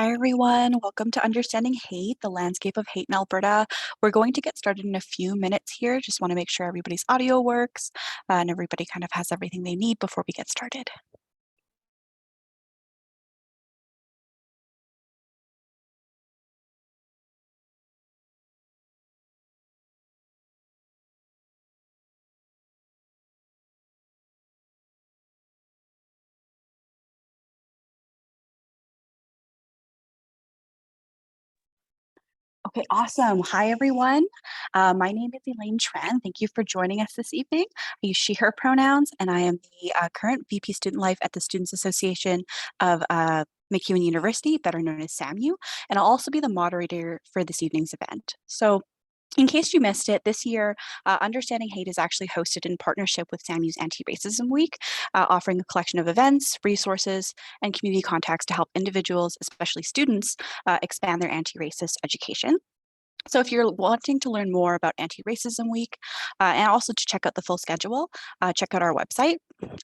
Hi, everyone. Welcome to Understanding Hate, the landscape of hate in Alberta. We're going to get started in a few minutes here. Just want to make sure everybody's audio works and everybody kind of has everything they need before we get started. Okay, awesome. Hi, everyone. My name is Elaine Tran. Thank you for joining us this evening. I use she, her pronouns, and I am the current VP Student Life at the Students Association of MacEwan University, better known as SAMU, and I'll also be the moderator for this evening's event. So in case you missed it, this year, Understanding Hate is actually hosted in partnership with SAMU's Anti-Racism Week, offering a collection of events, resources, and community contacts to help individuals, especially students, expand their anti-racist education. So if you're wanting to learn more about Anti-Racism Week and also to check out the full schedule, check out our website.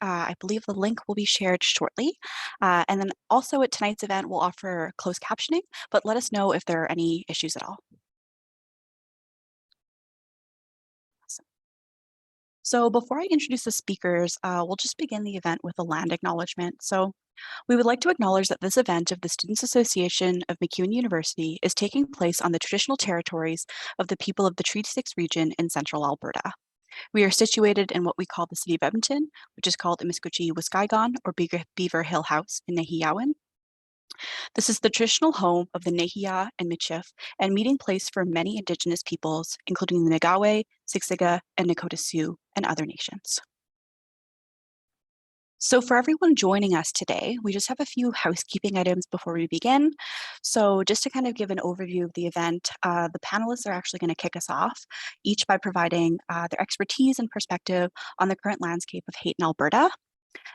I believe the link will be shared shortly. And then also at tonight's event, we'll offer closed captioning, but let us know if there are any issues at all. So before I introduce the speakers, we'll just begin the event with a land acknowledgement. So we would like to acknowledge that this event of the Students Association of MacEwan University is taking place on the traditional territories of the people of the Treaty 6 region in central Alberta. We are situated in what we call the City of Edmonton, which is called Imiskutchi Wiskaigon or Beaver Hill House in Nehiyawan. This is the traditional home of the Nehiya and Michif and meeting place for many Indigenous peoples, including the Nagawe, Siksika, and Nakota Sioux, and other nations. So for everyone joining us today, we just have a few housekeeping items before we begin. So just to kind of give an overview of the event, the panelists are actually going to kick us off, each by providing their expertise and perspective on the current landscape of hate in Alberta.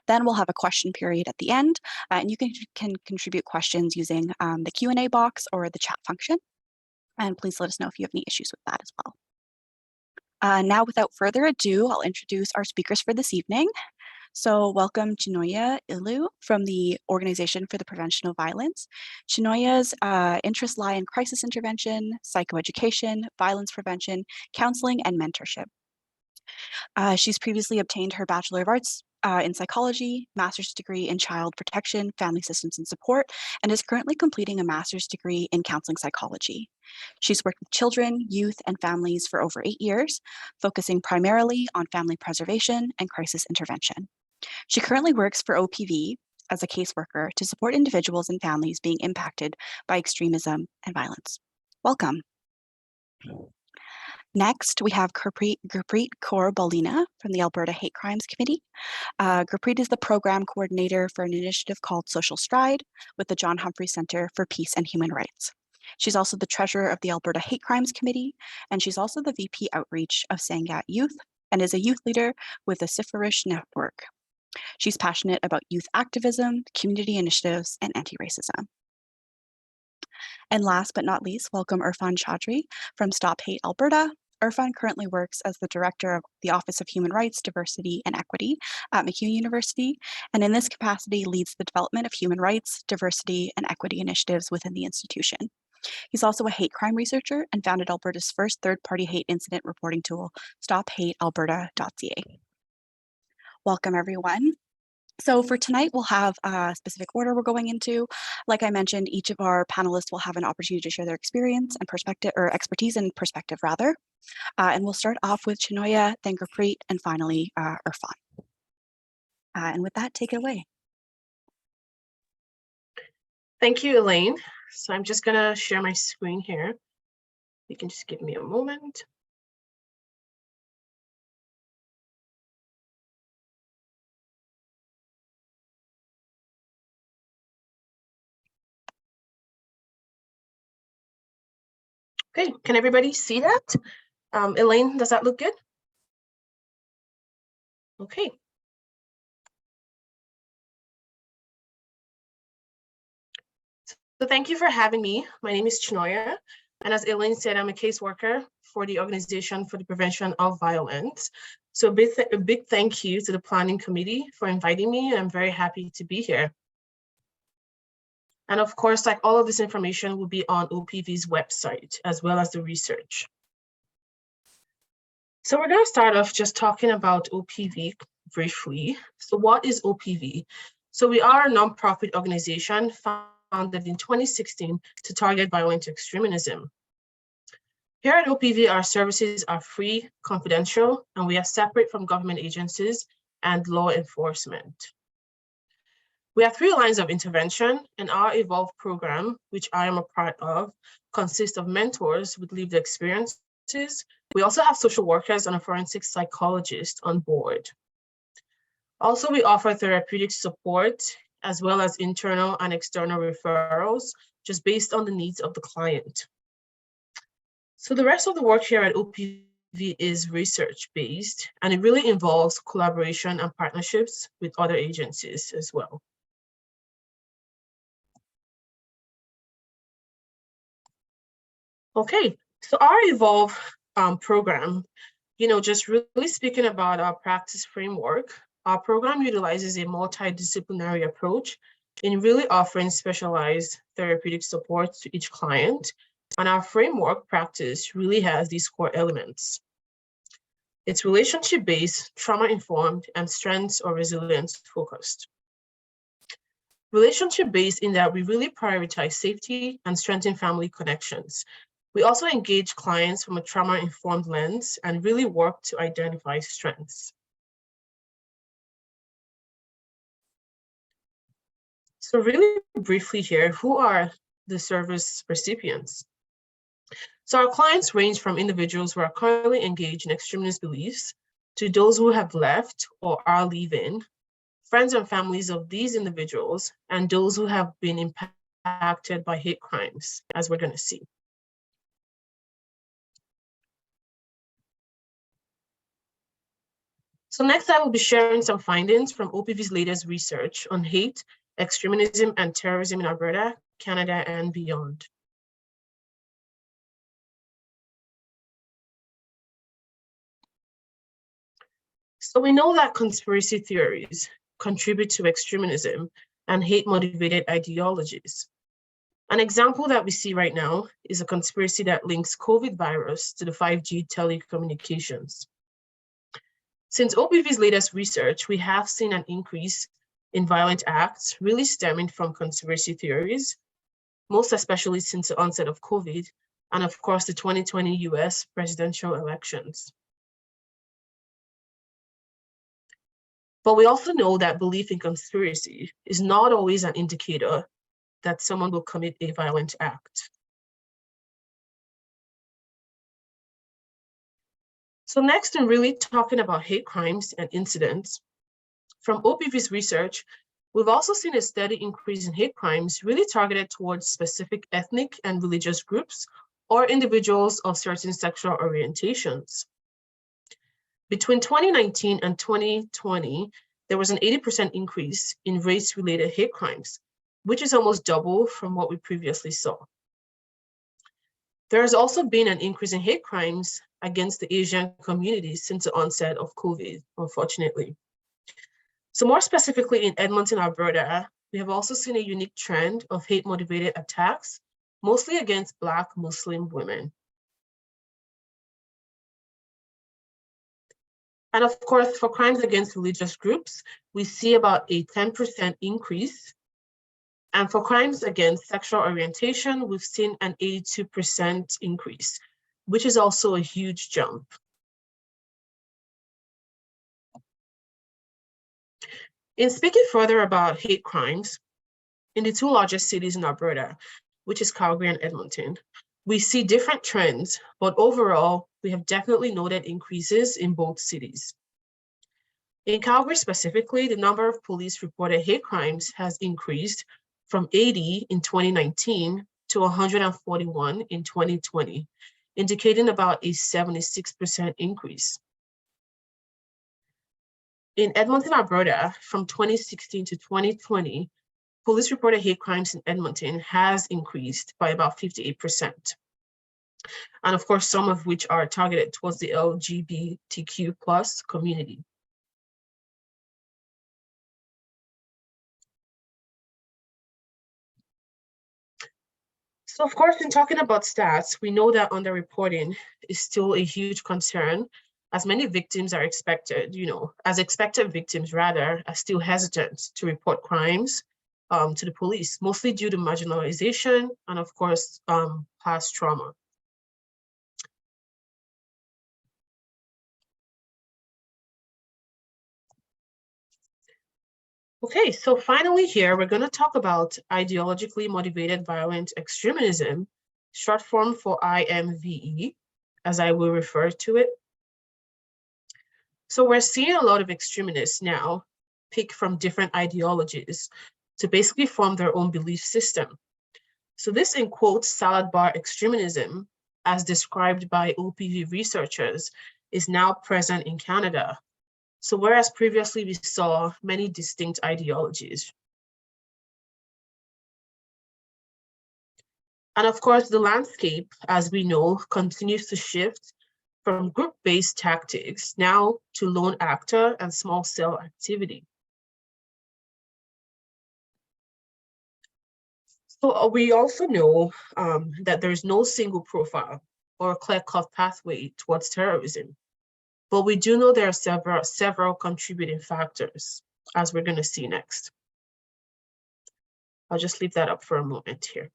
Then we'll have a question period at the end, and you can contribute questions using the Q&A box or the chat function. And please let us know if you have any issues with that as well. Now, without further ado, I'll introduce our speakers for this evening. So welcome Chinoya Ilu from the Organization for the Prevention of Violence. Chinoya's interests lie in crisis intervention, psychoeducation, violence prevention, counseling, and mentorship. She's previously obtained her Bachelor of Arts in Psychology, Master's degree in Child Protection, Family Systems and Support, and is currently completing a Master's degree in Counseling Psychology. She's worked with children, youth, and families for over 8 years, focusing primarily on family preservation and crisis intervention. She currently works for OPV as a caseworker to support individuals and families being impacted by extremism and violence. Welcome. Next, we have Gurpreet Kaur Balina from the Alberta Hate Crimes Committee. Gurpreet is the program coordinator for an initiative called Social Stride with the John Humphrey Centre for Peace and Human Rights. She's also the treasurer of the Alberta Hate Crimes Committee, and she's also the VP Outreach of Sangat Youth and is a youth leader with the Sifarish Network. She's passionate about youth activism, community initiatives, and anti-racism. And last but not least, welcome Irfan Chaudhry from Stop Hate Alberta. Irfan currently works as the director of the Office of Human Rights, Diversity, and Equity at MacEwan University, and in this capacity leads the development of human rights, diversity, and equity initiatives within the institution. He's also a hate crime researcher and founded Alberta's first third-party hate incident reporting tool, stophatealberta.ca. Welcome, everyone. So for tonight, we'll have a specific order we're going into. Like I mentioned, each of our panelists will have an opportunity to share their experience and perspective, or expertise and perspective rather. And we'll start off with Chinoya, then Gurpreet, and finally Irfan. And with that, take it away. Thank you, Elaine. So I'm just gonna share my screen here. You can just give me a moment. Okay, can everybody see that? Elaine, does that look good? Okay. So thank you for having me. My name is Chinoya, and as Elaine said, I'm a caseworker for the Organization for the Prevention of Violence. So a big thank you to the planning committee for inviting me. I'm very happy to be here. And of course, like all of this information will be on OPV's website as well as the research. So we're going to start off just talking about OPV briefly. So what is OPV? So we are a nonprofit organization founded in 2016 to target violent extremism. Here at OPV, our services are free, confidential, and we are separate from government agencies and law enforcement. We have 3 lines of intervention, and our Evolve program, which I am a part of, consists of mentors with lived experiences. We also have social workers and a forensic psychologist on board. Also, we offer therapeutic support as well as internal and external referrals, just based on the needs of the client. So the rest of the work here at OPV is research-based, and it really involves collaboration and partnerships with other agencies as well. Okay, so our Evolve program, just really speaking about our practice framework, our program utilizes a multidisciplinary approach in really offering specialized therapeutic support to each client. And our framework practice really has these core elements. It's relationship-based, trauma-informed, and strengths or resilience focused. Relationship-based in that we really prioritize safety and strengthen family connections. We also engage clients from a trauma-informed lens and really work to identify strengths. So really briefly here, who are the service recipients? So our clients range from individuals who are currently engaged in extremist beliefs to those who have left or are leaving, friends and families of these individuals, and those who have been impacted by hate crimes, as we're going to see. So next, I will be sharing some findings from OPV's latest research on hate, extremism, and terrorism in Alberta, Canada, and beyond. So we know that conspiracy theories contribute to extremism and hate-motivated ideologies. An example that we see right now is a conspiracy that links COVID virus to the 5G telecommunications. Since OPV's latest research, we have seen an increase in violent acts really stemming from conspiracy theories, most especially since the onset of COVID, and of course, the 2020 US presidential elections. But we also know that belief in conspiracy is not always an indicator that someone will commit a violent act. So next, in really talking about hate crimes and incidents, from OPV's research, we've also seen a steady increase in hate crimes really targeted towards specific ethnic and religious groups or individuals of certain sexual orientations. Between 2019 and 2020, there was an 80% increase in race-related hate crimes, which is almost double from what we previously saw. There has also been an increase in hate crimes against the Asian community since the onset of COVID, unfortunately. So more specifically in Edmonton, Alberta, we have also seen a unique trend of hate-motivated attacks, mostly against Black Muslim women. And of course, for crimes against religious groups, we see about a 10% increase. And for crimes against sexual orientation, we've seen an 82% increase, which is also a huge jump. In speaking further about hate crimes, in the 2 largest cities in Alberta, which is Calgary and Edmonton, we see different trends, but overall, we have definitely noted increases in both cities. In Calgary specifically, the number of police reported hate crimes has increased from 80 in 2019 to 141 in 2020, indicating about a 76% increase. In Edmonton, Alberta, from 2016 to 2020, police reported hate crimes in Edmonton has increased by about 58%. And of course, some of which are targeted towards the LGBTQ+ community. So of course, in talking about stats, we know that underreporting is still a huge concern, as many victims are expected, as expected victims rather, are still hesitant to report crimes to the police, mostly due to marginalization and of course, past trauma. Okay, so finally here, we're going to talk about ideologically motivated violent extremism, short form for IMVE, as I will refer to it. So we're seeing a lot of extremists now pick from different ideologies to basically form their own belief system. So this in quotes salad bar extremism, as described by OPV researchers, is now present in Canada. So whereas previously we saw many distinct ideologies. And of course, the landscape, as we know, continues to shift from group-based tactics now to lone actor and small cell activity. So we also know that there's no single profile or clear-cut pathway towards terrorism. But we do know there are several contributing factors, as we're going to see next. I'll just leave that up for a moment here.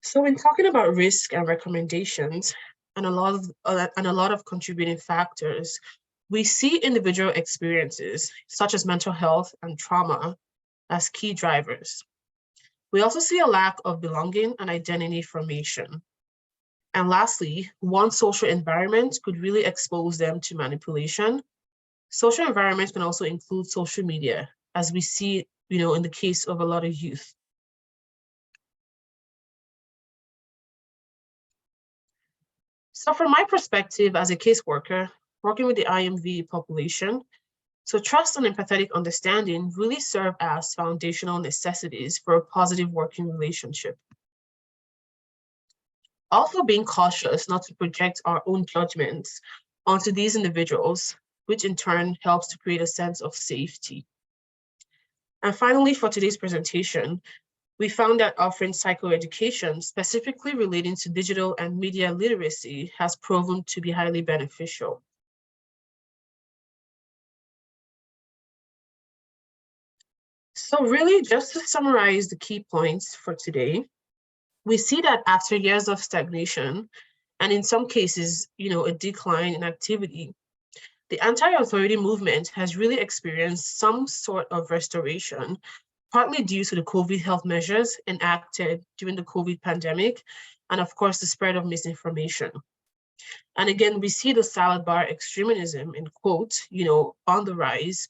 So in talking about risk and recommendations and a lot of contributing factors, we see individual experiences such as mental health and trauma as key drivers. We also see a lack of belonging and identity formation. And lastly, one social environment could really expose them to manipulation. Social environments can also include social media, as we see, in the case of a lot of youth. So from my perspective as a caseworker, working with the IMV population, so trust and empathetic understanding really serve as foundational necessities for a positive working relationship. Also being cautious not to project our own judgments onto these individuals, which in turn helps to create a sense of safety. And finally, for today's presentation, we found that offering psychoeducation, specifically relating to digital and media literacy, has proven to be highly beneficial. So really, just to summarize the key points for today, we see that after years of stagnation, and in some cases, a decline in activity, the anti-authority movement has really experienced some sort of restoration, partly due to the COVID health measures enacted during the COVID pandemic, and of course, the spread of misinformation. And again, we see the salad bar extremism, in quote, on the rise,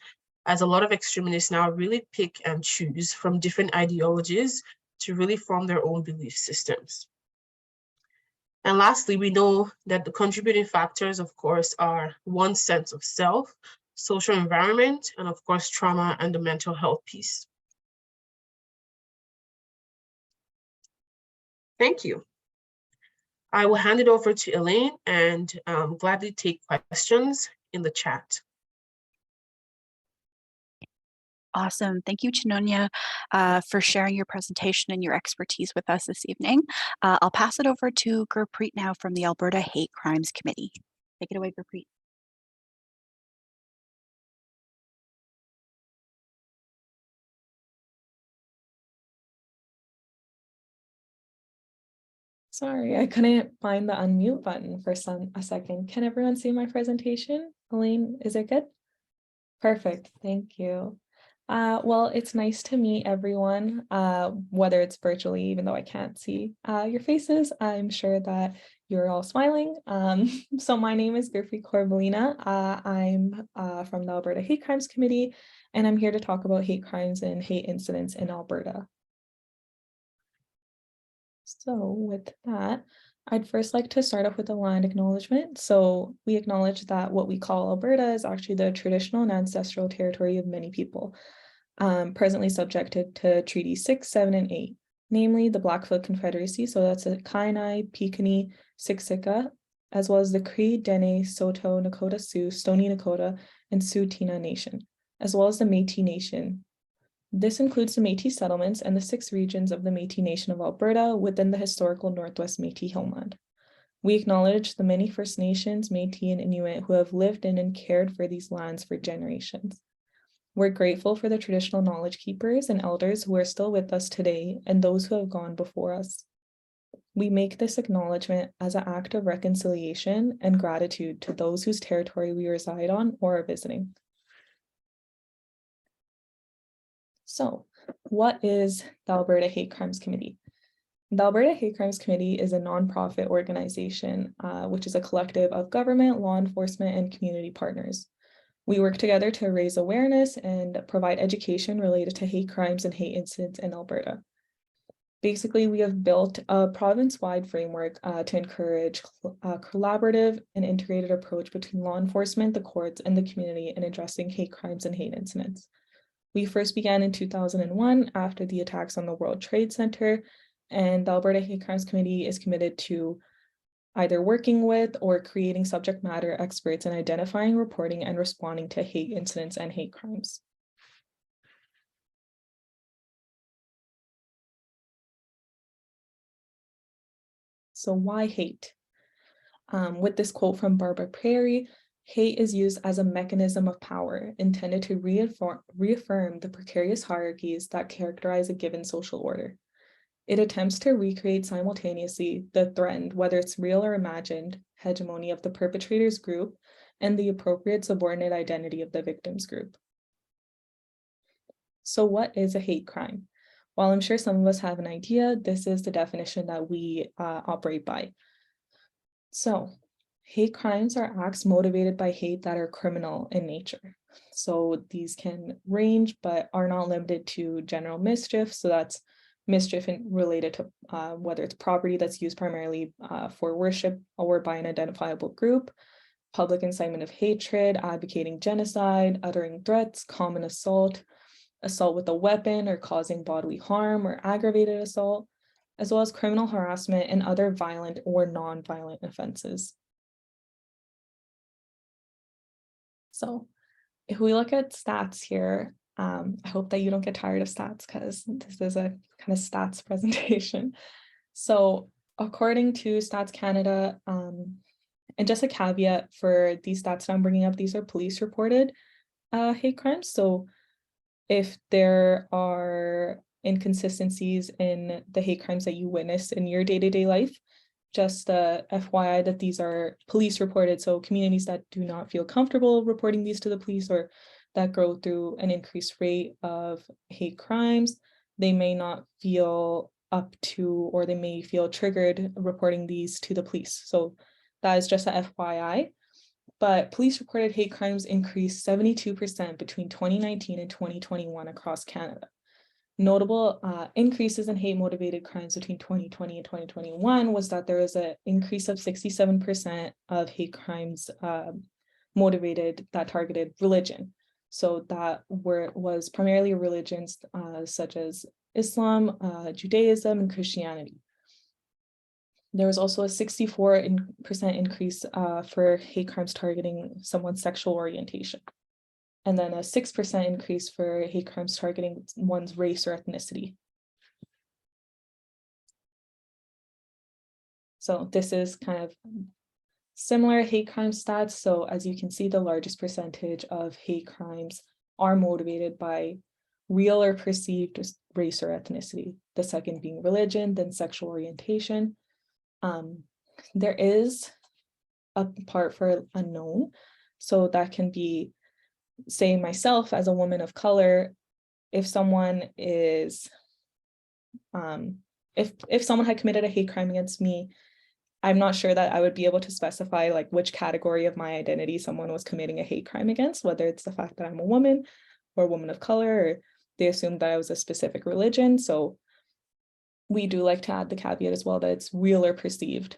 as a lot of extremists now really pick and choose from different ideologies to really form their own belief systems. And lastly, we know that the contributing factors, of course, are one's sense of self, social environment, and of course, trauma and the mental health piece. Thank you. I will hand it over to Elaine and gladly take questions in the chat. Awesome. Thank you, Chinonya, for sharing your presentation and your expertise with us this evening. I'll pass it over to Gurpreet now from the Alberta Hate Crimes Committee. Take it away, Gurpreet. Sorry, I couldn't find the unmute button for a second. Can everyone see my presentation? Elaine, is it good? Perfect, thank you. Well, it's nice to meet everyone, whether it's virtually, even though I can't see your faces. I'm sure that you're all smiling. So my name is Gurpreet Corvalina. I'm from the Alberta Hate Crimes Committee, and I'm here to talk about hate crimes and hate incidents in Alberta. So with that, I'd first like to start off with a land acknowledgement. So we acknowledge that what we call Alberta is actually the traditional and ancestral territory of many people, presently subjected to Treaty 6, 7, and 8, namely the Blackfoot Confederacy. So that's the Kainai, Piikani, Siksika, as well as the Cree, Dene, Saulteaux, Nakota Sioux, Stoney Nakoda, and Sioux-Tina Nation. as well as the Métis Nation. This includes the Métis settlements and the 6 regions of the Métis Nation of Alberta within the historical Northwest Métis Homeland. We acknowledge the many First Nations, Métis, and Inuit who have lived in and cared for these lands for generations. We're grateful for the traditional knowledge keepers and elders who are still with us today and those who have gone before us. We make this acknowledgement as an act of reconciliation and gratitude to those whose territory we reside on or are visiting. So, what is the Alberta Hate Crimes Committee? The Alberta Hate Crimes Committee is a nonprofit organization, which is a collective of government, law enforcement, and community partners. We work together to raise awareness and provide education related to hate crimes and hate incidents in Alberta. Basically, we have built a province-wide framework to encourage a collaborative and integrated approach between law enforcement, the courts, and the community in addressing hate crimes and hate incidents. We first began in 2001 after the attacks on the World Trade Center, and the Alberta Hate Crimes Committee is committed to either working with or creating subject matter experts in identifying, reporting, and responding to hate incidents and hate crimes. So why hate? With this quote from Barbara Prairie, hate is used as a mechanism of power intended to reaffirm the precarious hierarchies that characterize a given social order. It attempts to recreate simultaneously the threatened, whether it's real or imagined, hegemony of the perpetrator's group and the appropriate subordinate identity of the victim's group. So what is a hate crime? While I'm sure some of us have an idea, this is the definition that we operate by. So, hate crimes are acts motivated by hate that are criminal in nature. So these can range, but are not limited to general mischief. So that's mischief related to whether it's property that's used primarily for worship or by an identifiable group, public incitement of hatred, advocating genocide, uttering threats, common assault, assault with a weapon or causing bodily harm or aggravated assault, as well as criminal harassment and other violent or non-violent offenses. So if we look at stats here, I hope that you don't get tired of stats because this is a kind of stats presentation. So according to Stats Canada, and just a caveat for these stats that I'm bringing up, these are police reported hate crimes. So if there are inconsistencies in the hate crimes that you witness in your day-to-day life, just FYI that these are police reported, so communities that do not feel comfortable reporting these to the police or that go through an increased rate of hate crimes, they may not feel up to, or they may feel triggered reporting these to the police. So that is just a FYI. But police reported hate crimes increased 72% between 2019 and 2021 across Canada. Notable increases in hate-motivated crimes between 2020 and 2021 was that there was an increase of 67% of hate crimes motivated that targeted religion. So that was primarily religions such as Islam, Judaism, and Christianity. There was also a 64% increase for hate crimes targeting someone's sexual orientation. And then a 6% increase for hate crimes targeting one's race or ethnicity. So this is kind of similar hate crime stats. So as you can see, the largest percentage of hate crimes are motivated by real or perceived race or ethnicity. The second being religion, then sexual orientation. There is a part for unknown. So that can be, say, myself as a woman of color, if someone is, if someone had committed a hate crime against me, I'm not sure that I would be able to specify like which category of my identity someone was committing a hate crime against, whether it's the fact that I'm a woman or a woman of color, or they assumed that I was a specific religion. So we do like to add the caveat as well that it's real or perceived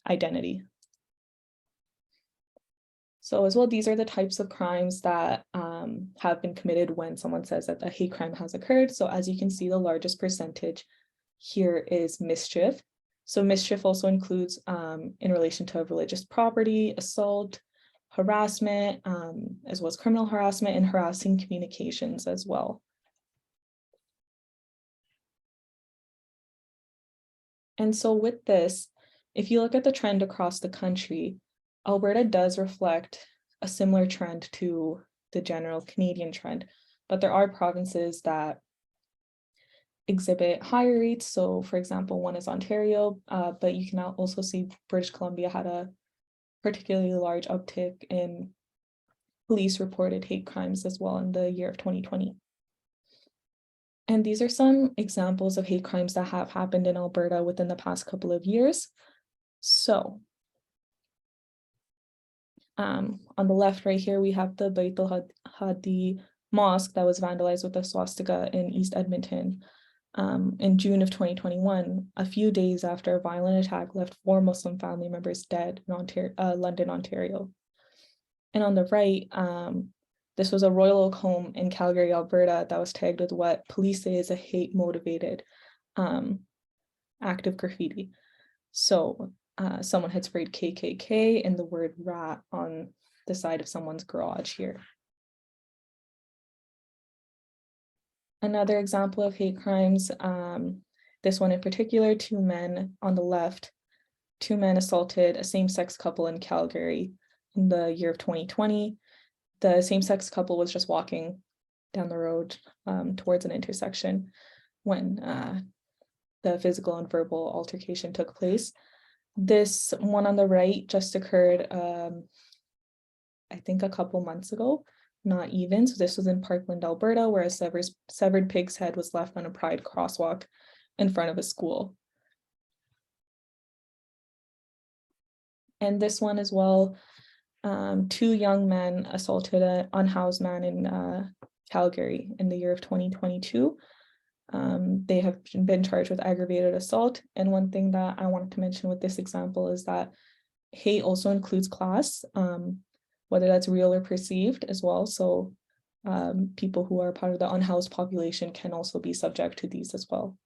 identity. So as well, these are the types of crimes that have been committed when someone says that a hate crime has occurred. So as you can see, the largest percentage here is mischief. So mischief also includes in relation to religious property, assault, harassment, as well as criminal harassment and harassing communications as well. And so with this, if you look at the trend across the country, Alberta does reflect a similar trend to the general Canadian trend, but there are provinces that exhibit higher rates. So for example, one is Ontario, but you can also see British Columbia had a particularly large uptick in police reported hate crimes as well in the year of 2020. And these are some examples of hate crimes that have happened in Alberta within the past couple of years. So on the left right here, we have the Beit al-Hadi mosque that was vandalized with a swastika in East Edmonton in June of 2021, a few days after a violent attack left 4 Muslim family members dead in London, Ontario. And on the right, this was a Royal Oak home in Calgary, Alberta, that was tagged with what police say is a hate-motivated act of graffiti. So someone had sprayed KKK and the word rat on the side of someone's garage here. Another example of hate crimes, this one in particular, 2 men on the left, 2 men assaulted a same-sex couple in Calgary in the year of 2020. The same-sex couple was just walking down the road towards an intersection when the physical and verbal altercation took place. This one on the right just occurred, I think a couple months ago, not even. So this was in Parkland, Alberta, where a severed pig's head was left on a pride crosswalk in front of a school. And this one as well, 2 young men assaulted an unhoused man in Calgary in the year of 2022. They have been charged with aggravated assault. And one thing that I wanted to mention with this example is that hate also includes class, whether that's real or perceived as well. So people who are part of the unhoused population can also be subject to these as well.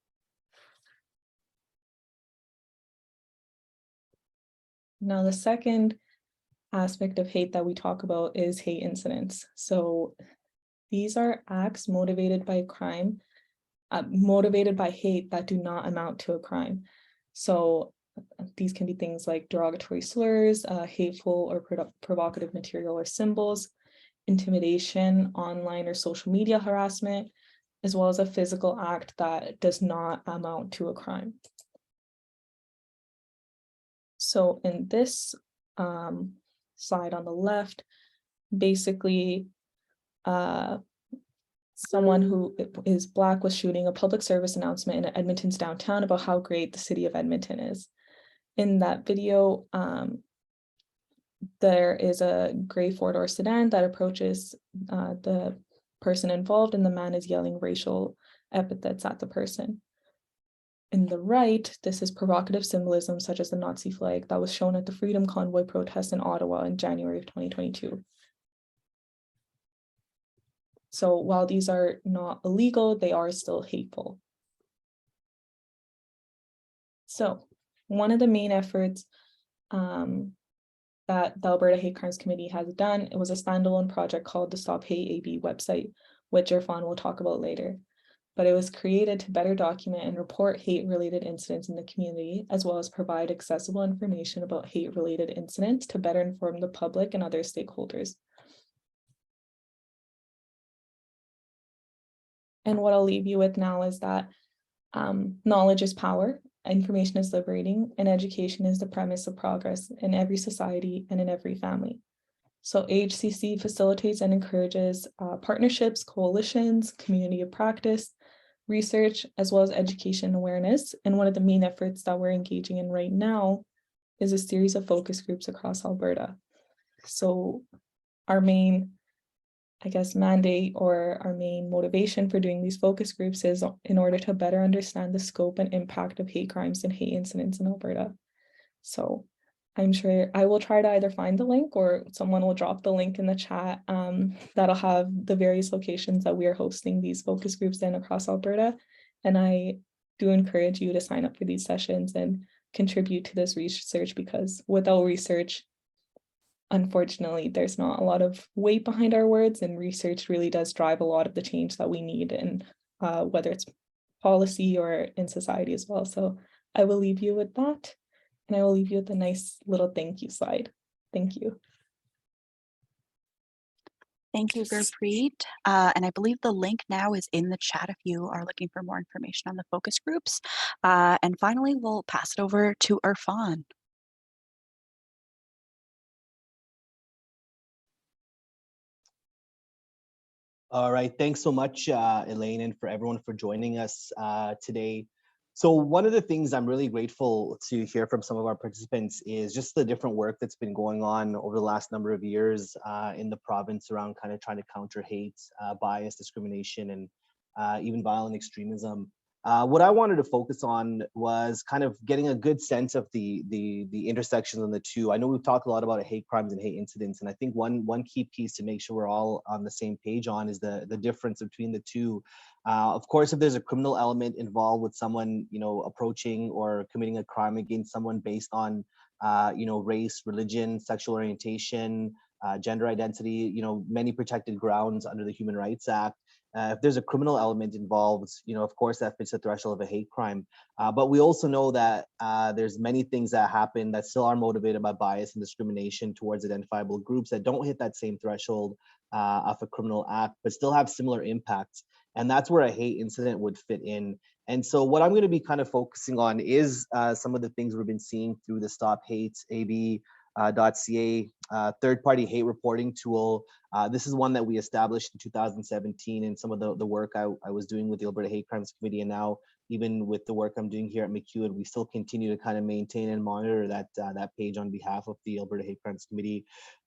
Now, the second aspect of hate that we talk about is hate incidents. So these are acts motivated by crime, motivated by hate that do not amount to a crime. So these can be things like derogatory slurs, hateful or provocative material or symbols, intimidation, online or social media harassment, as well as a physical act that does not amount to a crime. So in this slide on the left, basically someone who is Black was shooting a public service announcement in Edmonton's downtown about how great the city of Edmonton is. In that video, there is a gray 4-door sedan that approaches the person involved, and the man is yelling racial epithets at the person. In the right, this is provocative symbolism such as the Nazi flag that was shown at the Freedom Convoy protest in Ottawa in January of 2022. So while these are not illegal, they are still hateful. So one of the main efforts that the Alberta Hate Crimes Committee has done, it was a standalone project called the Stop Hate AB website, which Irfan will talk about later. But it was created to better document and report hate-related incidents in the community, as well as provide accessible information about hate-related incidents to better inform the public and other stakeholders. And what I'll leave you with now is that knowledge is power, information is liberating, and education is the premise of progress in every society and in every family. So AHCC facilitates and encourages partnerships, coalitions, community of practice, research, as well as education awareness. And one of the main efforts that we're engaging in right now is a series of focus groups across Alberta. So our main, mandate or our main motivation for doing these focus groups is in order to better understand the scope and impact of hate crimes and hate incidents in Alberta. So I'm sure I will try to either find the link or someone will drop the link in the chat that'll have the various locations that we are hosting these focus groups in across Alberta. And I do encourage you to sign up for these sessions and contribute to this research, because without research, unfortunately, there's not a lot of weight behind our words, and research really does drive a lot of the change that we need, and whether it's policy or in society as well. So I will leave you with that, and I will leave you with a nice little thank you slide. Thank you. Thank you, Gurpreet. And I believe the link now is in the chat if you are looking for more information on the focus groups. And finally, we'll pass it over to Irfan. All right, thanks so much, Elaine, and for everyone for joining us today. So one of the things I'm really grateful to hear from some of our participants is just the different work that's been going on over the last number of years in the province around kind of trying to counter hate, bias, discrimination, and even violent extremism. What I wanted to focus on was kind of getting a good sense of the intersections on the two. I know we've talked a lot about hate crimes and hate incidents, and I think one key piece to make sure we're all on the same page on is the difference between the two. Of course, if there's a criminal element involved with someone, approaching or committing a crime against someone based on, race, religion, sexual orientation, gender identity, many protected grounds under the Human Rights Act. If there's a criminal element involved, of course, that fits the threshold of a hate crime. But we also know that there's many things that happen that still are motivated by bias and discrimination towards identifiable groups that don't hit that same threshold of a criminal act, but still have similar impacts. And that's where a hate incident would fit in. And so what I'm going to be kind of focusing on is some of the things we've been seeing through the Stop Hate AB.ca third-party hate reporting tool. This is one that we established in 2017, and some of the work I was doing with the Alberta Hate Crimes Committee, and now even with the work I'm doing here at MacEwan, we still continue to kind of maintain and monitor that page on behalf of the Alberta Hate Crimes Committee.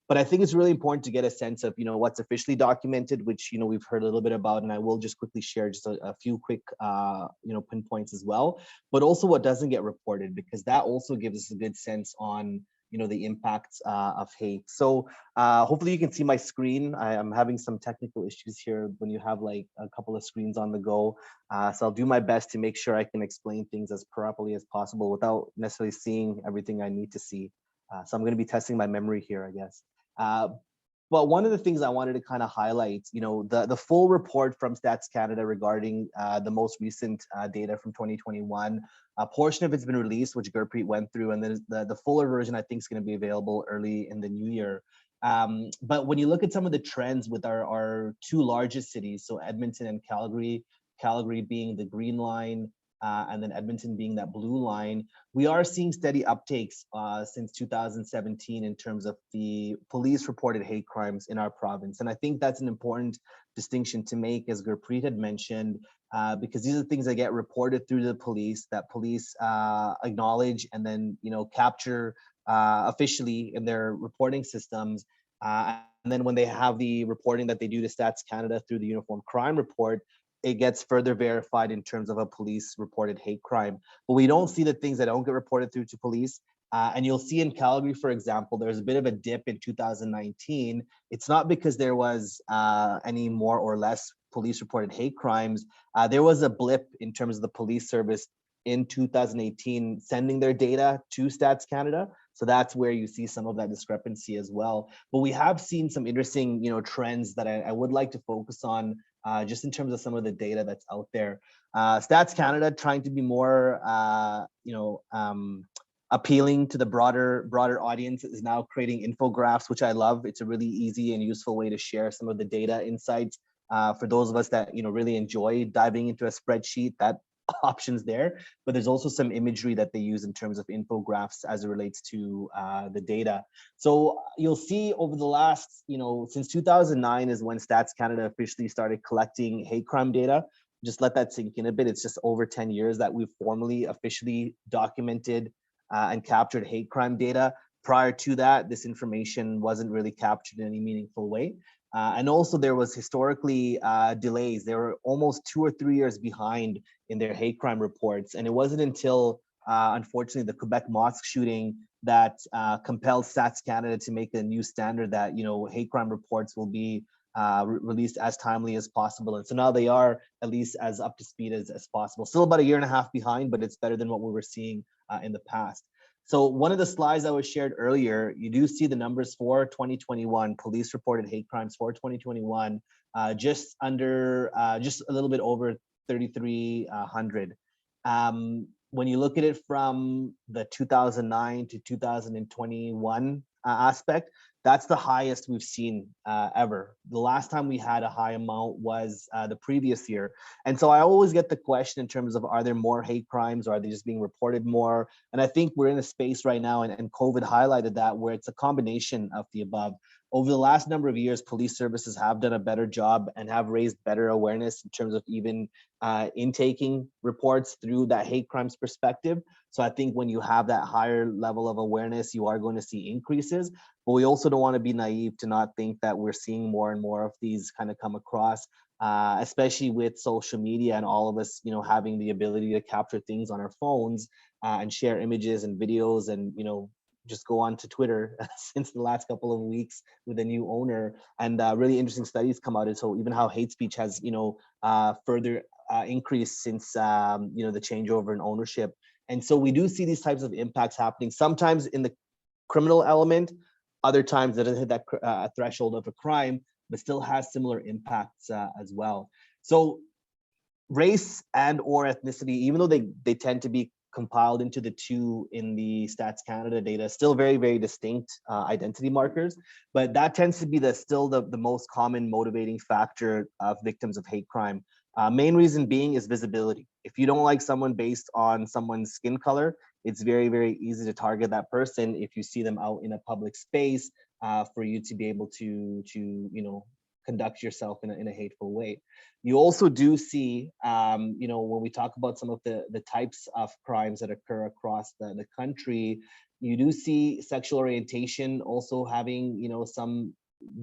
But I think it's really important to get a sense of, what's officially documented, which, we've heard a little bit about, and I will just quickly share just a few quick, pinpoints as well, but also what doesn't get reported, because that also gives us a good sense on, the impacts of hate. So hopefully you can see my screen. I'm having some technical issues here when you have like a couple of screens on the go. So I'll do my best to make sure I can explain things as properly as possible without necessarily seeing everything I need to see. So I'm going to be testing my memory here, I guess. But one of the things I wanted to kind of highlight, the full report from Stats Canada regarding the most recent data from 2021, a portion of it's been released, which Gurpreet went through, and then the fuller version I think is going to be available early in the new year. But when you look at some of the trends with our two largest cities, so Edmonton and Calgary being the green line, and then Edmonton being that blue line, we are seeing steady uptakes since 2017 in terms of the police reported hate crimes in our province. And I think that's an important distinction to make, as Gurpreet had mentioned, because these are things that get reported through the police, that police acknowledge and then capture officially in their reporting systems. And then when they have the reporting that they do to Stats Canada through the Uniform Crime Report, it gets further verified in terms of a police reported hate crime. But we don't see the things that don't get reported through to police. And you'll see in Calgary, for example, there's a bit of a dip in 2019. It's not because there was any more or less police reported hate crimes. There was a blip in terms of the police service in 2018 sending their data to Stats Canada. So that's where you see some of that discrepancy as well. But we have seen some interesting, trends that I would like to focus on just in terms of some of the data that's out there. Stats Canada trying to be more, appealing to the broader audience is now creating infographics, which I love. It's a really easy and useful way to share some of the data insights for those of us that really enjoy diving into a spreadsheet. That options there, but there's also some imagery that they use in terms of infographics as it relates to the data. So you'll see over the last, since 2009 is when Stats Canada officially started collecting hate crime data. Just let that sink in a bit. It's just over 10 years that we've formally officially documented and captured hate crime data. Prior to that, this information wasn't really captured in any meaningful way. And also there was historically delays. They were almost 2 or 3 years behind in their hate crime reports. And it wasn't until, unfortunately, the Quebec mosque shooting that compelled Stats Canada to make a new standard that, hate crime reports will be released as timely as possible. And so now they are at least as up to speed as possible. Still about 1.5 years behind, but it's better than what we were seeing in the past. So one of the slides that was shared earlier, you do see the numbers for 2021, police reported hate crimes for 2021, just a little bit over 3,300. When you look at it from the 2009 to 2021 aspect, that's the highest we've seen ever. The last time we had a high amount was the previous year. And so I always get the question in terms of, are there more hate crimes, or are they just being reported more? And I think we're in a space right now, and COVID highlighted that, where it's a combination of the above. Over the last number of years, police services have done a better job and have raised better awareness in terms of even intaking reports through that hate crimes perspective. So I think when you have that higher level of awareness, you are going to see increases. But we also don't want to be naive to not think that we're seeing more and more of these kind of come across, especially with social media and all of us, having the ability to capture things on our phones and share images and videos, and just go on to Twitter since the last couple of weeks with a new owner, and really interesting studies come out. And so even how hate speech has, further increased since, the changeover in ownership. And so we do see these types of impacts happening, sometimes in the criminal element, other times that doesn't hit that threshold of a crime, but still has similar impacts as well. So race and or ethnicity, even though they tend to be compiled into the two in the Stats Canada data, still very, very distinct identity markers, but that tends to be still the most common motivating factor of victims of hate crime. Main reason being is visibility. If you don't like someone based on someone's skin color, it's very, very easy to target that person if you see them out in a public space, for you to be able to conduct yourself in a hateful way. You also do see, when we talk about some of the types of crimes that occur across the country, you do see sexual orientation also having, some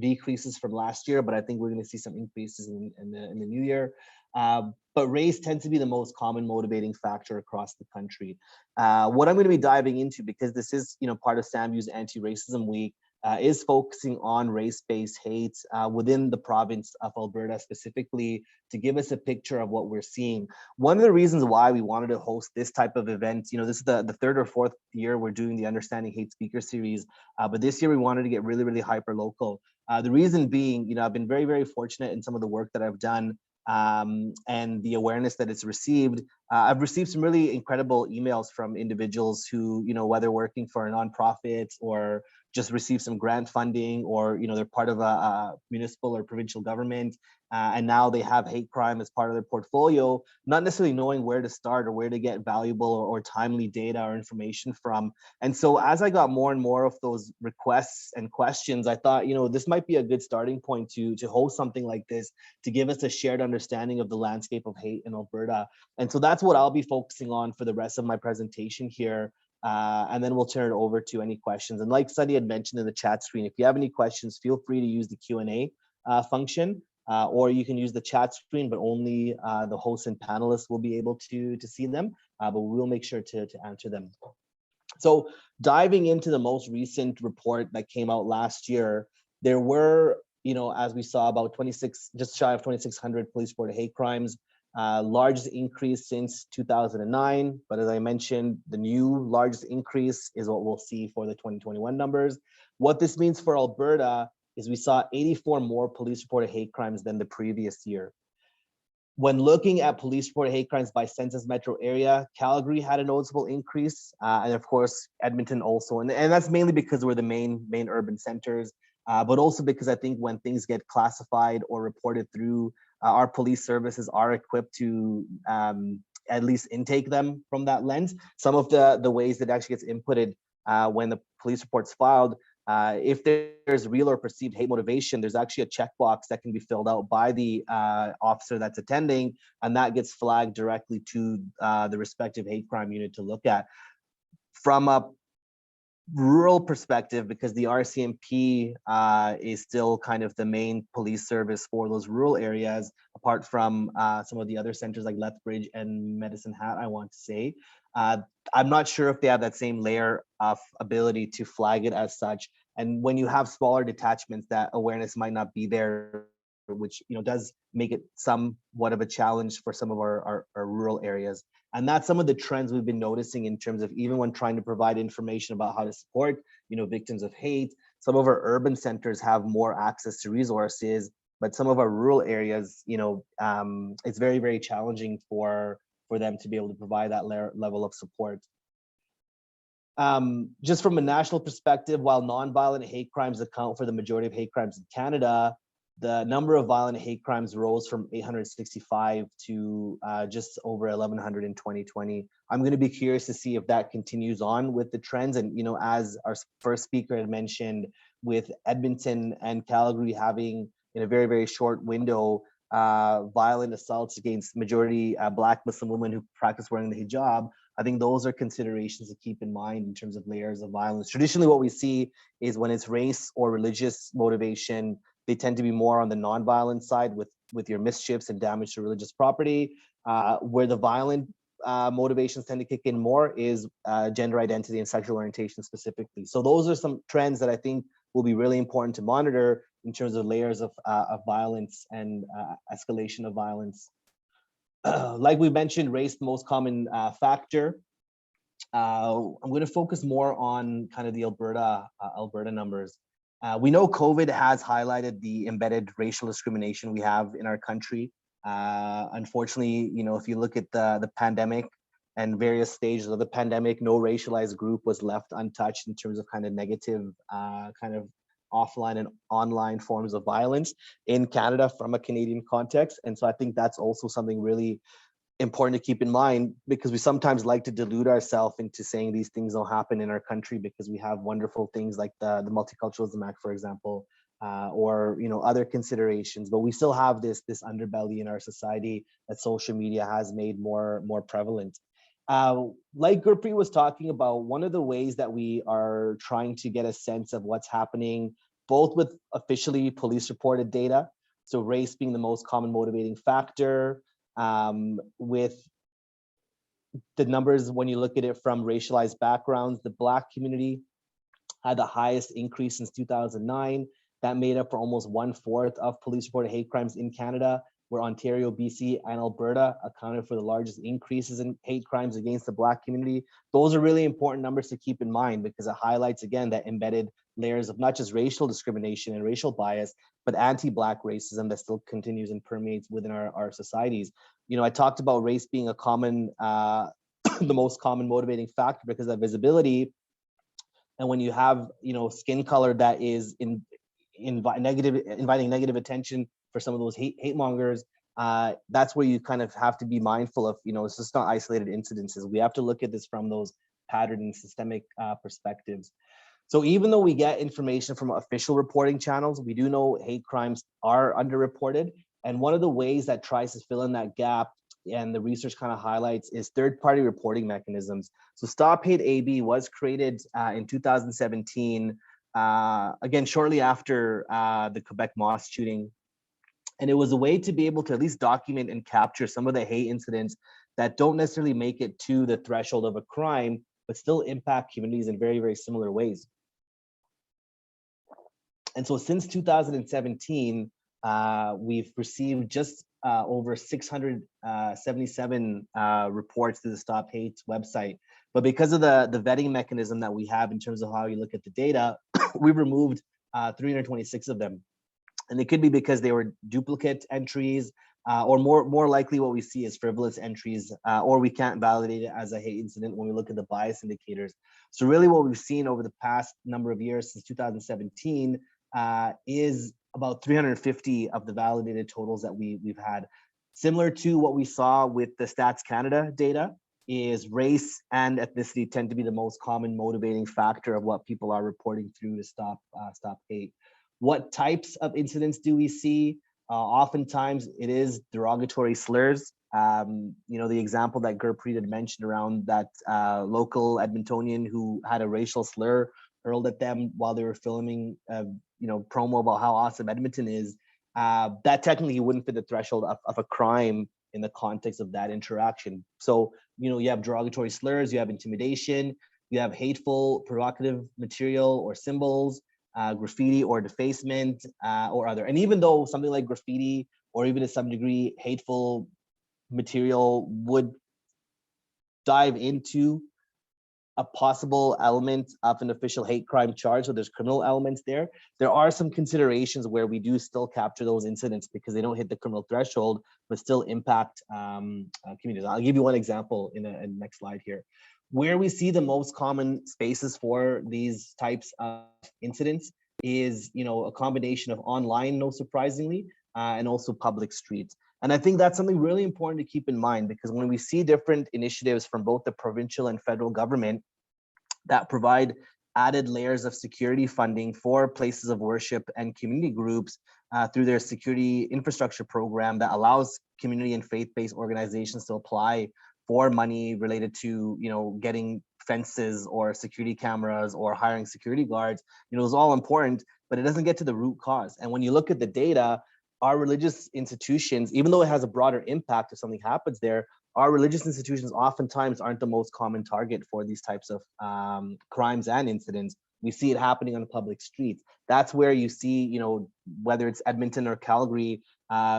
decreases from last year, but I think we're going to see some increases in the new year. But race tends to be the most common motivating factor across the country. What I'm going to be diving into, because this is, part of SAMU's Anti-Racism Week, is focusing on race-based hate within the province of Alberta specifically, to give us a picture of what we're seeing. One of the reasons why we wanted to host this type of event, this is the third or fourth year we're doing the Understanding Hate Speaker series, but this year we wanted to get really, really hyper local. The reason being, I've been very, very fortunate in some of the work that I've done, and the awareness that it's received. I've received some really incredible emails from individuals who, whether working for a nonprofit or just receive some grant funding, or they're part of a municipal or provincial government, and now they have hate crime as part of their portfolio, not necessarily knowing where to start or where to get valuable or timely data or information from. And so as I got more and more of those requests and questions, I thought, this might be a good starting point to host something like this, to give us a shared understanding of the landscape of hate in Alberta. And so that's what I'll be focusing on for the rest of my presentation here. And then we'll turn it over to any questions. And like Sunny had mentioned in the chat screen, if you have any questions, feel free to use the Q&A function, or you can use the chat screen, but only the hosts and panelists will be able to see them, but we'll make sure to answer them. So diving into the most recent report that came out last year, there were, as we saw, about just shy of 2,600 police reported hate crimes. Largest increase since 2009, but as I mentioned, the new largest increase is what we'll see for the 2021 numbers. What this means for Alberta is we saw 84 more police reported hate crimes than the previous year. When looking at police reported hate crimes by census metro area, Calgary had a noticeable increase, and of course Edmonton also, and that's mainly because we're the main urban centers, but also because I think when things get classified or reported through, our police services are equipped to at least intake them from that lens. Some of the ways that actually gets inputted when the police report's filed, if there's real or perceived hate motivation, there's actually a checkbox that can be filled out by the officer that's attending, and that gets flagged directly to the respective hate crime unit to look at. From a rural perspective, because the RCMP is still kind of the main police service for those rural areas, apart from some of the other centers like Lethbridge and Medicine Hat, I want to say. I'm not sure if they have that same layer of ability to flag it as such. And when you have smaller detachments, that awareness might not be there, which does make it somewhat of a challenge for some of our rural areas. And that's some of the trends we've been noticing in terms of even when trying to provide information about how to support, victims of hate. Some of our urban centers have more access to resources, but some of our rural areas, it's very, very challenging for them to be able to provide that level of support. Just from a national perspective, while nonviolent hate crimes account for the majority of hate crimes in Canada, the number of violent hate crimes rose from 865 to just over 1,100 in 2020. I'm going to be curious to see if that continues on with the trends. And, as our first speaker had mentioned, with Edmonton and Calgary having, in a very, very short window, violent assaults against majority Black Muslim women who practice wearing the hijab, I think those are considerations to keep in mind in terms of layers of violence. Traditionally, what we see is when it's race or religious motivation, they tend to be more on the nonviolent side with your mischiefs and damage to religious property. Where the violent motivations tend to kick in more is gender identity and sexual orientation specifically. So those are some trends that I think will be really important to monitor in terms of layers of violence and escalation of violence. Like we mentioned, race, the most common factor. I'm going to focus more on kind of the Alberta numbers. We know COVID has highlighted the embedded racial discrimination we have in our country. Unfortunately, if you look at the pandemic and various stages of the pandemic, no racialized group was left untouched in terms of kind of negative kind of offline and online forms of violence in Canada from a Canadian context. And so I think that's also something really important to keep in mind, because we sometimes like to delude ourselves into saying these things don't happen in our country because we have wonderful things like the Multiculturalism Act, for example, or other considerations. But we still have this underbelly in our society that social media has made more prevalent. Like Gurpreet was talking about, one of the ways that we are trying to get a sense of what's happening, both with officially police reported data, so race being the most common motivating factor, with the numbers, when you look at it from racialized backgrounds, the Black community had the highest increase since 2009. That made up for almost 1/4 of police reported hate crimes in Canada, where Ontario, BC, and Alberta accounted for the largest increases in hate crimes against the Black community. Those are really important numbers to keep in mind, because it highlights, again, that embedded layers of not just racial discrimination and racial bias, but anti-Black racism that still continues and permeates within our societies. I talked about race being a common, the most common motivating factor because of visibility. And when you have, skin color that is inviting negative attention for some of those hate mongers, that's where you kind of have to be mindful of, it's just not isolated incidences. We have to look at this from those pattern and systemic perspectives. So even though we get information from official reporting channels, we do know hate crimes are underreported. And one of the ways that tries to fill in that gap, and the research kind of highlights, is third-party reporting mechanisms. So Stop Hate AB was created in 2017, again, shortly after the Quebec mosque shooting. And it was a way to be able to at least document and capture some of the hate incidents that don't necessarily make it to the threshold of a crime, but still impact communities in very, very similar ways. And so since 2017, we've received just over 677 reports to the Stop Hate website. But because of the vetting mechanism that we have in terms of how you look at the data, we've removed 326 of them. And it could be because they were duplicate entries, or more likely what we see is frivolous entries, or we can't validate it as a hate incident when we look at the bias indicators. So really what we've seen over the past number of years since 2017 is about 350 of the validated totals that we've had. Similar to what we saw with the Stats Canada data, is race and ethnicity tend to be the most common motivating factor of what people are reporting through to stop hate. What types of incidents do we see? Oftentimes it is derogatory slurs. The example that Gurpreet had mentioned around that local Edmontonian who had a racial slur hurled at them while they were filming promo about how awesome Edmonton is, that technically wouldn't fit the threshold of a crime in the context of that interaction. So, you have derogatory slurs, you have intimidation, you have hateful, provocative material or symbols, graffiti or defacement, or other. And even though something like graffiti or even to some degree hateful material would dive into a possible element of an official hate crime charge, so there's criminal elements there, there are some considerations where we do still capture those incidents because they don't hit the criminal threshold, but still impact communities. I'll give you one example in the next slide here. Where we see the most common spaces for these types of incidents is, a combination of online, no surprisingly, and also public streets. And I think that's something really important to keep in mind, because when we see different initiatives from both the provincial and federal government that provide added layers of security funding for places of worship and community groups through their security infrastructure program that allows community and faith-based organizations to apply for money related to, getting fences or security cameras or hiring security guards, is all important, but it doesn't get to the root cause. And when you look at the data, our religious institutions, even though it has a broader impact if something happens there, our religious institutions oftentimes aren't the most common target for these types of crimes and incidents. We see it happening on public streets. That's where you see, whether it's Edmonton or Calgary,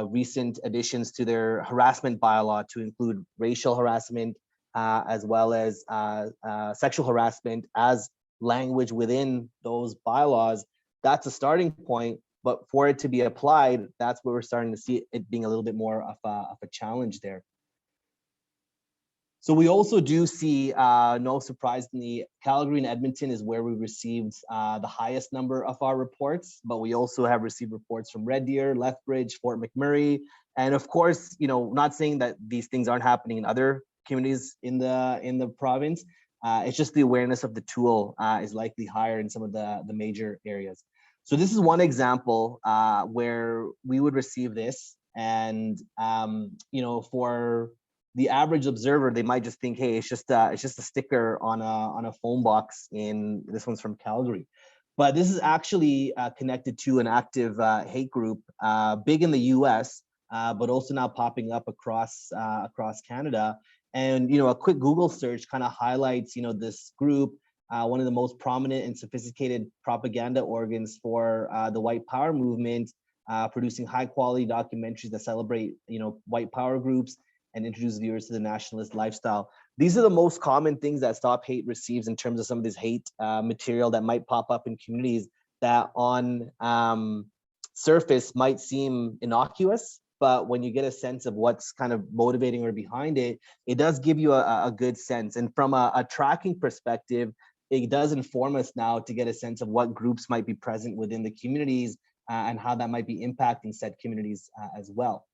recent additions to their harassment bylaw to include racial harassment as well as sexual harassment as language within those bylaws. That's a starting point. But for it to be applied, that's where we're starting to see it being a little bit more of a challenge there. So we also do see, no surprisingly, Calgary and Edmonton is where we received the highest number of our reports, but we also have received reports from Red Deer, Lethbridge, Fort McMurray, and of course, not saying that these things aren't happening in other communities in the province. It's just the awareness of the tool is likely higher in some of the major areas. So this is one example where we would receive this, and for the average observer, they might just think, hey, it's just a sticker on a phone box. This one's from Calgary, but this is actually connected to an active hate group, big in the U.S., but also now popping up across Canada. And a quick Google search kind of highlights this group. One of the most prominent and sophisticated propaganda organs for the white power movement, producing high quality documentaries that celebrate, white power groups and introduce viewers to the nationalist lifestyle. These are the most common things that Stop Hate receives in terms of some of this hate material that might pop up in communities that on surface might seem innocuous, but when you get a sense of what's kind of motivating or behind it, it does give you a good sense. And from a tracking perspective, it does inform us now to get a sense of what groups might be present within the communities and how that might be impacting said communities as well.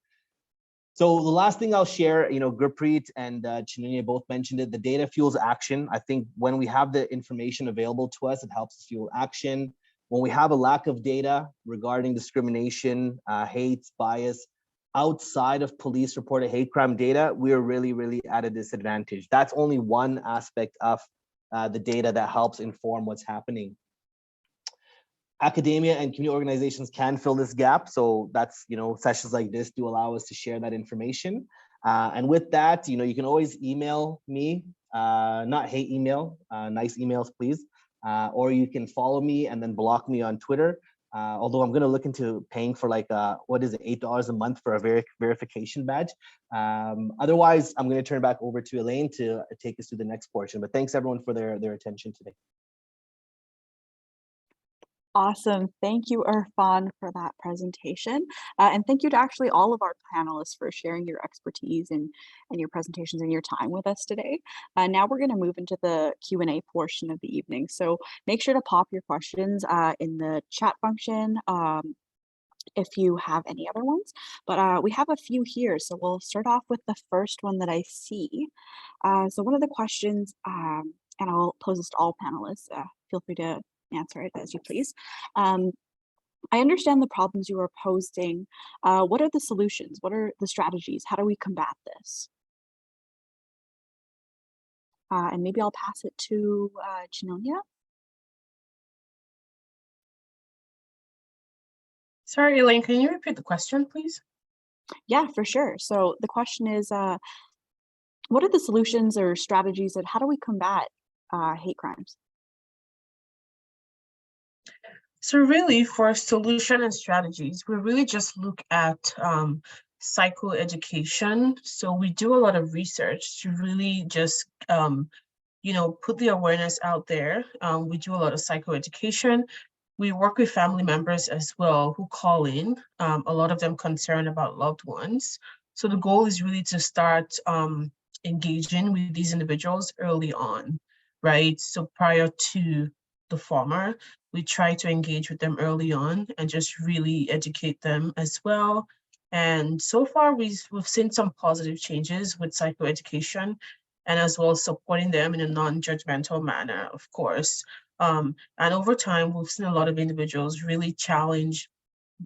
So the last thing I'll share, Gurpreet and Chinunya both mentioned it, the data fuels action. I think when we have the information available to us, it helps us fuel action. When we have a lack of data regarding discrimination, hate, bias, outside of police reported hate crime data, we are really, really at a disadvantage. That's only one aspect of the data that helps inform what's happening. Academia and community organizations can fill this gap. So that's, sessions like this do allow us to share that information. And with that, you can always email me, not hate email, nice emails, please. Or you can follow me and then block me on Twitter. Although I'm going to look into paying for like, what is it, $8 a month for a verification badge. Otherwise, I'm going to turn it back over to Elaine to take us through the next portion. But thanks everyone for their attention today. Awesome. Thank you, Irfan, for that presentation. And thank you to actually all of our panelists for sharing your expertise and your presentations and your time with us today. Now we're going to move into the Q&A portion of the evening. So make sure to pop your questions in the chat function if you have any other ones. But we have a few here. So we'll start off with the first one that I see. So one of the questions, and I'll pose this to all panelists, feel free to answer it as you please. I understand the problems you are posing. What are the solutions? What are the strategies? How do we combat this? And maybe I'll pass it to Chinunya. Sorry, Elaine, can you repeat the question, please? Yeah, for sure. So the question is, what are the solutions or strategies and how do we combat hate crimes? So really for solution and strategies, we really just look at psychoeducation. So we do a lot of research to really just, put the awareness out there. We do a lot of psychoeducation. We work with family members as well who call in, a lot of them concerned about loved ones. So the goal is really to start engaging with these individuals early on, right? So prior to the former, we try to engage with them early on and just really educate them as well. And so far, we've seen some positive changes with psychoeducation and as well as supporting them in a non-judgmental manner, of course. And over time, we've seen a lot of individuals really challenge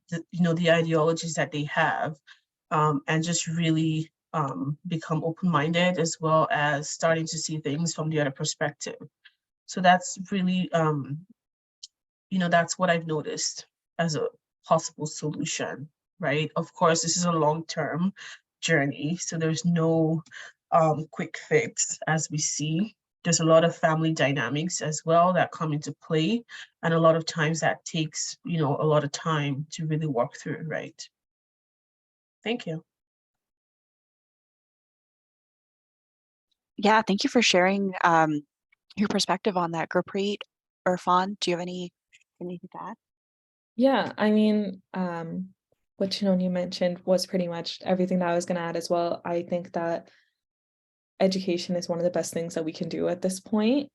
the ideologies that they have, and just really become open-minded, as well as starting to see things from the other perspective. So that's really, that's what I've noticed as a possible solution, right? Of course, this is a long-term journey, so there's no quick fix, as we see. There's a lot of family dynamics as well that come into play, and a lot of times that takes, a lot of time to really work through, right? Thank you. Yeah, thank you for sharing your perspective on that. Gurpreet or Fawn, do you have anything to add? Yeah, I mean, what you mentioned was pretty much everything that I was going to add as well. I think that education is one of the best things that we can do at this point,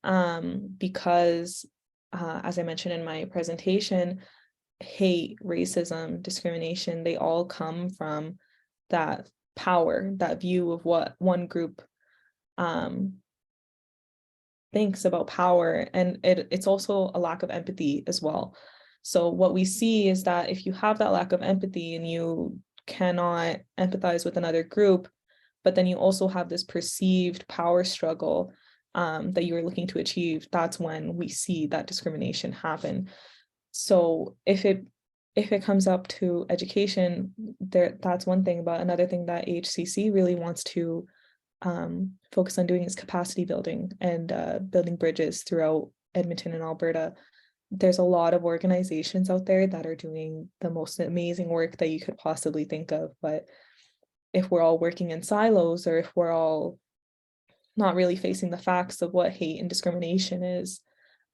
because as I mentioned in my presentation, hate, racism, discrimination, they all come from that power, that view of what one group thinks about power, and it's also a lack of empathy as well. So what we see is that if you have that lack of empathy and you cannot empathize with another group, but then you also have this perceived power struggle that you are looking to achieve, that's when we see that discrimination happen. So if it comes up to education, that's one thing. But another thing that HCC really wants to focus on doing is capacity building and building bridges throughout Edmonton and Alberta. There's a lot of organizations out there that are doing the most amazing work that you could possibly think of, but if we're all working in silos, or if we're all not really facing the facts of what hate and discrimination is,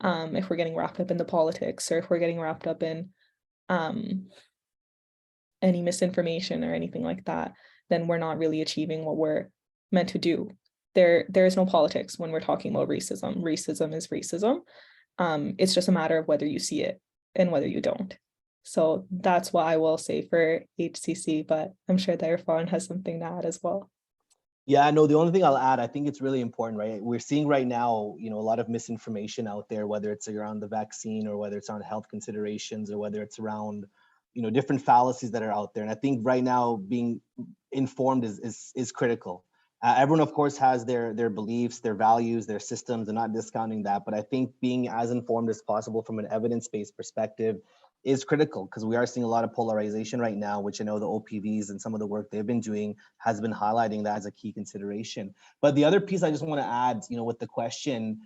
if we're getting wrapped up in the politics, or if we're getting wrapped up in any misinformation or anything like that, then we're not really achieving what we're meant to do. There is no politics when we're talking about racism. Racism is racism. It's just a matter of whether you see it and whether you don't. So that's what I will say for HCC, but I'm sure that Irfan has something to add as well. Yeah, no, the only thing I'll add, I think it's really important, right? We're seeing right now, a lot of misinformation out there, whether it's around the vaccine or whether it's around health considerations or whether it's around, different fallacies that are out there. And I think right now being informed is critical. Everyone, of course, has their beliefs, their values, their systems. I'm not discounting that, but I think being as informed as possible from an evidence-based perspective is critical, because we are seeing a lot of polarization right now, which I know the OPVs and some of the work they've been doing has been highlighting that as a key consideration. But the other piece I just want to add, with the question,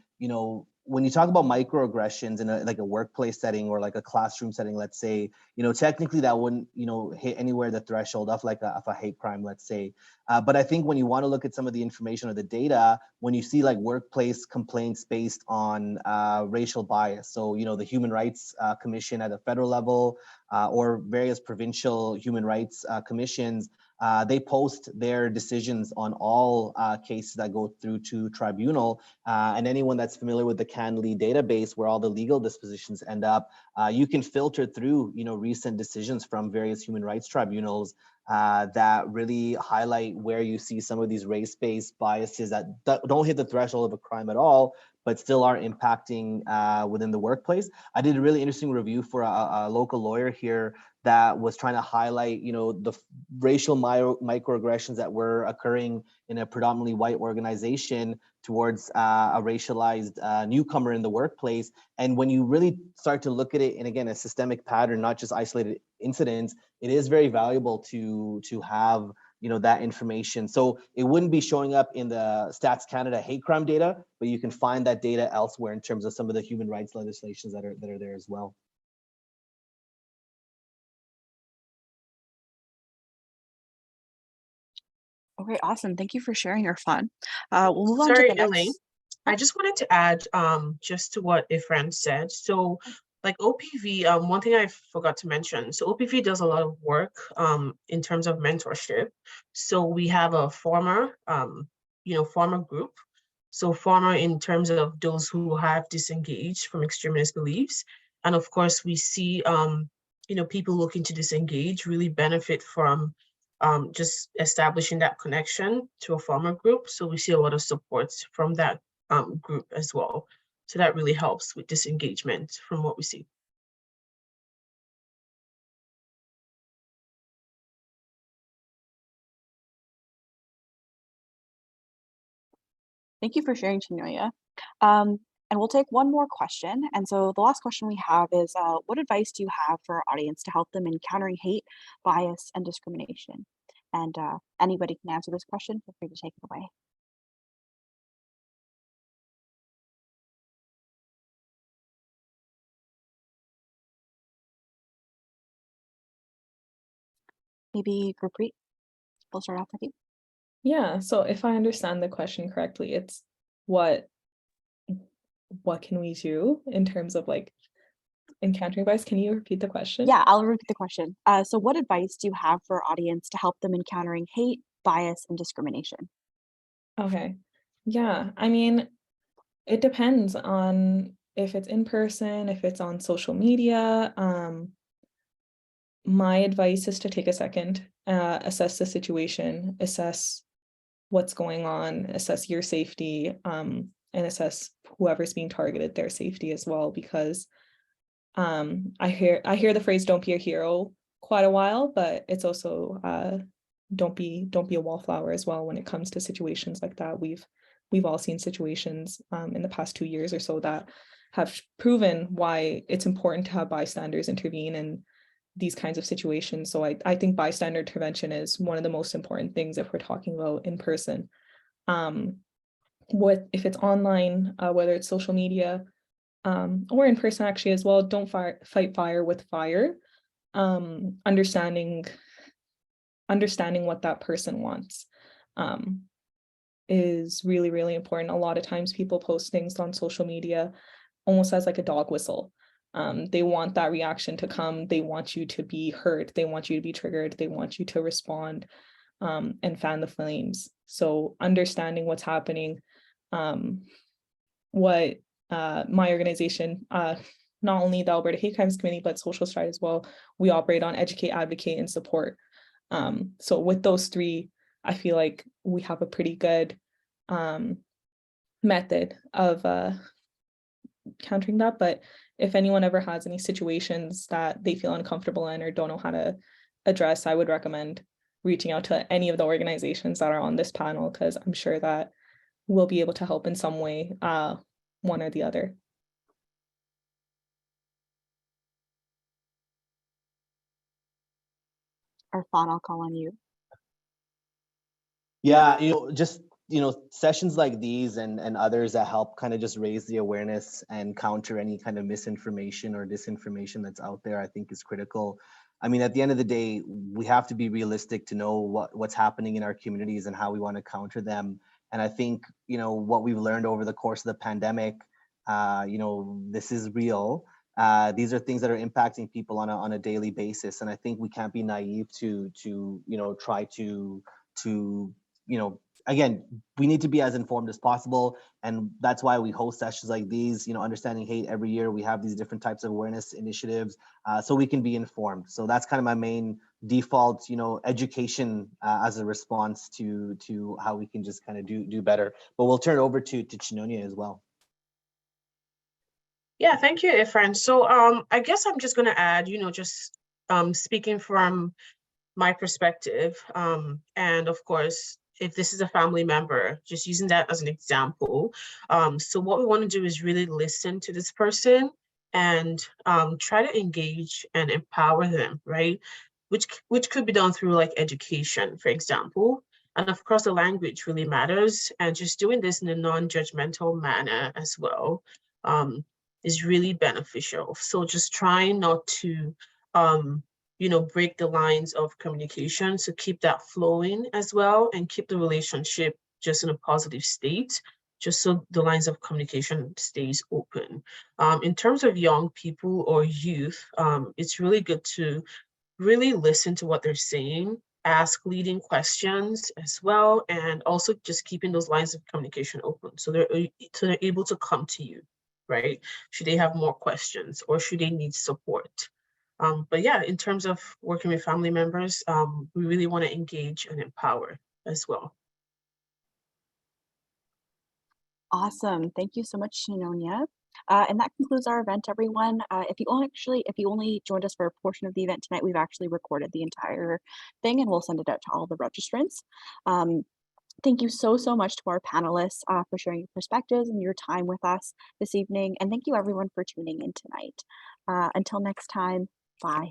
when you talk about microaggressions in a workplace setting or like a classroom setting, let's say, technically that wouldn't, hit anywhere the threshold of a hate crime, let's say. But I think when you want to look at some of the information or the data, when you see like workplace complaints based on racial bias, so, the Human Rights Commission at a federal level or various provincial human rights commissions, they post their decisions on all cases that go through to tribunal. And anyone that's familiar with the CanLE database, where all the legal dispositions end up, you can filter through, recent decisions from various human rights tribunals that really highlight where you see some of these race-based biases that don't hit the threshold of a crime at all, but still are impacting within the workplace. I did a really interesting review for a local lawyer here that was trying to highlight, the racial microaggressions that were occurring in a predominantly white organization towards a racialized newcomer in the workplace. And when you really start to look at it, and again, a systemic pattern, not just isolated incidents, it is very valuable to have that information. So it wouldn't be showing up in the Stats Canada hate crime data, but you can find that data elsewhere in terms of some of the human rights legislations that are there as well. Okay, awesome. Thank you for sharing your fun. We'll move on to Sorry, the Elaine. next. I just wanted to add just to what a friend said. So like OPV, one thing I forgot to mention. So OPV does a lot of work in terms of mentorship. So we have a former former group. So former in terms of those who have disengaged from extremist beliefs. And of course we see people looking to disengage really benefit from just establishing that connection to a former group. So we see a lot of support from that group as well. So that really helps with disengagement from what we see. Thank you for sharing, Chinoya. And we'll take one more question. And so the last question we have is, what advice do you have for our audience to help them in countering hate, bias, and discrimination? And anybody can answer this question. Feel free to take it away. Maybe Gurpreet, we'll start off with you. Yeah, so if I understand the question correctly, it's what can we do in terms of like encountering bias? Can you repeat the question? Yeah, I'll repeat the question. So what advice do you have for our audience to help them in countering hate, bias, and discrimination? Okay. Yeah, I mean, it depends on if it's in person, if it's on social media. My advice is to take a second, assess the situation, assess what's going on, assess your safety, and assess whoever's being targeted, their safety as well, because I hear the phrase "don't be a hero" quite a while, but it's also don't be a wallflower as well when it comes to situations like that. We've all seen situations in the past 2 years or so that have proven why it's important to have bystanders intervene in these kinds of situations. So I think bystander intervention is one of the most important things if we're talking about in person. If it's online, whether it's social media, or in person actually as well, don't fight fire with fire. Understanding what that person wants is really, really important. A lot of times people post things on social media almost as like a dog whistle. They want that reaction to come. They want you to be hurt. They want you to be triggered. They want you to respond and fan the flames. So understanding what's happening, what my organization, not only the Alberta Hate Crimes Committee, but Social Stride as well, we operate on educate, advocate, and support. So with those three, I feel like we have a pretty good method of countering that. But if anyone ever has any situations that they feel uncomfortable in or don't know how to address, I would recommend reaching out to any of the organizations that are on this panel, because I'm sure that we'll be able to help in some way, one or the other. Arfan, I'll call on you. Yeah, just sessions like these and others that help kind of just raise the awareness and counter any kind of misinformation or disinformation that's out there, I think is critical. I mean, at the end of the day, we have to be realistic to know what's happening in our communities and how we want to counter them. And I think, what we've learned over the course of the pandemic, this is real. These are things that are impacting people on a daily basis. And I think we can't be naive to try to again, we need to be as informed as possible. And that's why we host sessions like these, understanding hate every year. We have these different types of awareness initiatives so we can be informed. So that's kind of my main default, education as a response to how we can just kind of do better. But we'll turn it over to Chinoya as well. Yeah, thank you, Efren. So I guess I'm just going to add, just speaking from my perspective, and of course, if this is a family member, just using that as an example. So what we want to do is really listen to this person and try to engage and empower them, right? Which could be done through like education, for example. And of course, the language really matters. And just doing this in a non-judgmental manner as well is really beneficial. So just trying not to break the lines of communication. So keep that flowing as well, and keep the relationship just in a positive state, just so the lines of communication stays open. In terms of young people or youth, it's really good to really listen to what they're saying, ask leading questions as well, and also just keeping those lines of communication open so they're able to come to you, right? Should they have more questions or should they need support? But yeah, in terms of working with family members, we really want to engage and empower as well. Awesome. Thank you so much, Shinonia. And that concludes our event, everyone. If you only joined us for a portion of the event tonight, we've actually recorded the entire thing and we'll send it out to all the registrants. Thank you so much to our panelists for sharing your perspectives and your time with us this evening. And thank you everyone for tuning in tonight. Until next time, bye.